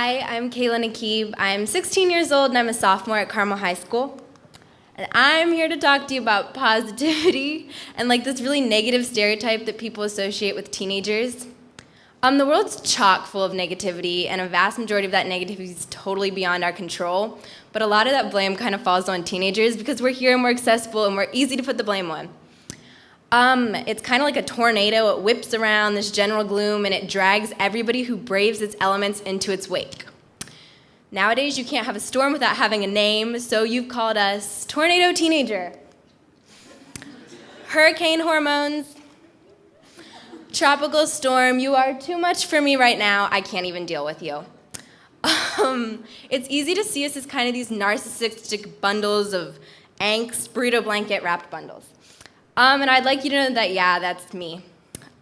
Hi, I'm Kayla Nakeeb. I'm 16 years old and I'm a sophomore at Carmel High School. And I'm here to talk to you about positivity and like this really negative stereotype that people associate with teenagers. The world's chock full of negativity, and a vast majority of that negativity is totally beyond our control. But a lot of that blame kind of falls on teenagers because we're here and we're accessible and we're easy to put the blame on. It's kind of like a tornado. It whips around this general gloom and it drags everybody who braves its elements into its wake. Nowadays, you can't have a storm without having a name, so you've called us Tornado Teenager, Hurricane Hormones, Tropical Storm. You are too much for me right now. I can't even deal with you. It's easy to see us as kind of these narcissistic bundles of angst, burrito blanket wrapped bundles. And I'd like you to know that, yeah, that's me.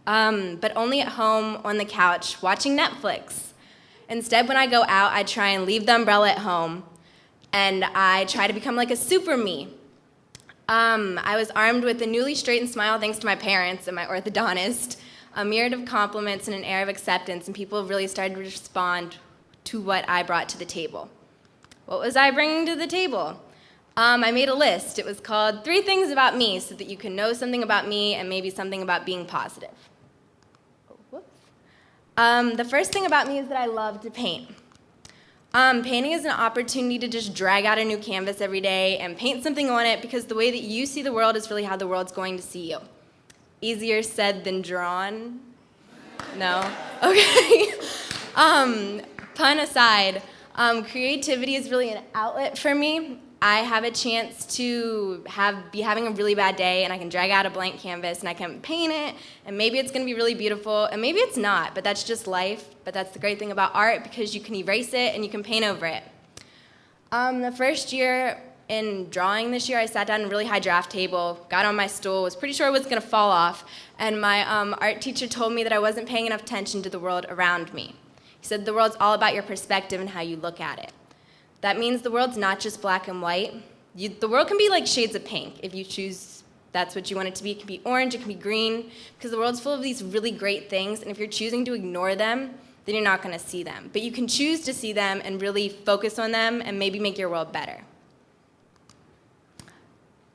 But only at home on the couch watching Netflix. Instead, when I go out, I try and leave the umbrella at home, and I try to become like a super me. I was armed with a newly straightened smile thanks to my parents and my orthodontist, a myriad of compliments and an air of acceptance, and people really started to respond to what I brought to the table. What was I bringing to the table? I made a list. It was called 3 Things About Me, so that you can know something about me and maybe something about being positive. The first thing about me is that I love to paint. Painting is an opportunity to just drag out a new canvas every day and paint something on it, because the way that you see the world is really how the world's going to see you. Easier said than drawn? No? Okay. Pun aside, creativity is really an outlet for me. I have a chance to be having a really bad day, and I can drag out a blank canvas and I can paint it, and maybe it's going to be really beautiful, and maybe it's not, but that's just life. But that's the great thing about art, because you can erase it and you can paint over it. The first year in drawing this year, I sat down at a really high draft table, got on my stool, was pretty sure it was going to fall off, and my art teacher told me that I wasn't paying enough attention to the world around me. He said the world's all about your perspective and how you look at it. That means the world's not just black and white. The world can be like shades of pink if you choose that's what you want it to be. It can be orange, it can be green, because the world's full of these really great things, and if you're choosing to ignore them, then you're not going to see them. But you can choose to see them and really focus on them and maybe make your world better.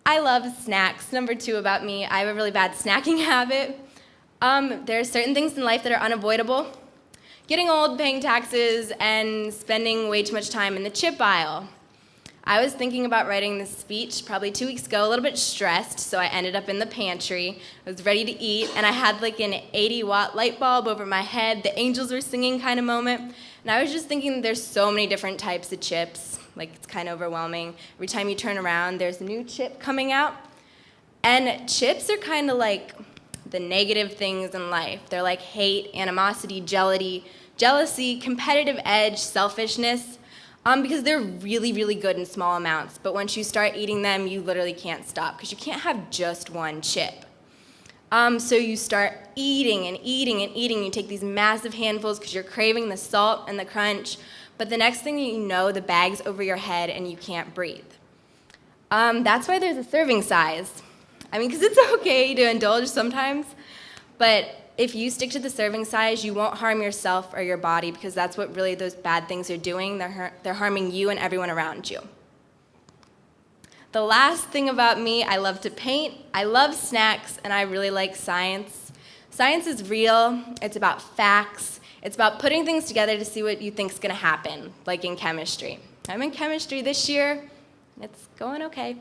I love snacks. Number 2 about me, I have a really bad snacking habit. There are certain things in life that are unavoidable. Getting old, paying taxes, and spending way too much time in the chip aisle. I was thinking about writing this speech probably 2 weeks ago, a little bit stressed, so I ended up in the pantry. I was ready to eat, and I had like an 80-watt light bulb over my head, the angels were singing kind of moment, and I was just thinking there's so many different types of chips, like it's kind of overwhelming. Every time you turn around, there's a new chip coming out, and chips are kind of like the negative things in life. They're like hate, animosity, jealousy, competitive edge, selfishness, because they're really, really good in small amounts. But once you start eating them, you literally can't stop, because you can't have just one chip. So you start eating and eating and eating. You take these massive handfuls because you're craving the salt and the crunch. But the next thing you know, the bag's over your head and you can't breathe. That's why there's a serving size. Because it's okay to indulge sometimes, but if you stick to the serving size, you won't harm yourself or your body, because that's what really those bad things are doing. They're harming you and everyone around you. The last thing about me, I love to paint, I love snacks, and I really like science. Science is real. It's about facts. It's about putting things together to see what you think is going to happen, like in chemistry. I'm in chemistry this year. It's going okay.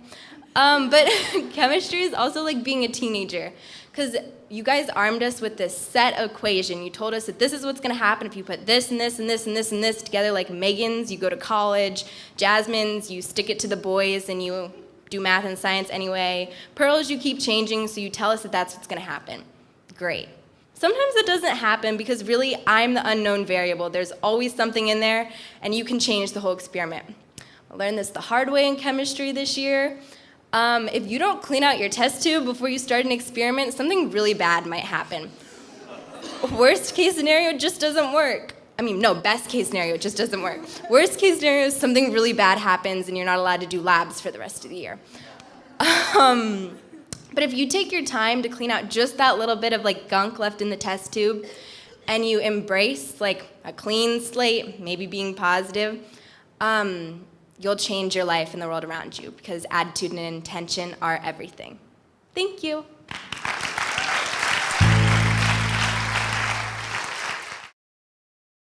But chemistry is also like being a teenager, because you guys armed us with this set equation. You told us that this is what's going to happen if you put this and this and this and this and this together, like Megan's, you go to college. Jasmine's, you stick it to the boys and you do math and science anyway. Pearl's, you keep changing, so you tell us that that's what's going to happen. Great. Sometimes it doesn't happen, because really I'm the unknown variable. There's always something in there, and you can change the whole experiment. I learned this the hard way in chemistry this year. If you don't clean out your test tube before you start an experiment, something really bad might happen. Worst case scenario, it just doesn't work. Best case scenario, it just doesn't work. Worst case scenario is something really bad happens and you're not allowed to do labs for the rest of the year. But if you take your time to clean out just that little bit of gunk left in the test tube, and you embrace like a clean slate, maybe being positive, you'll change your life and the world around you because attitude and intention are everything. Thank you.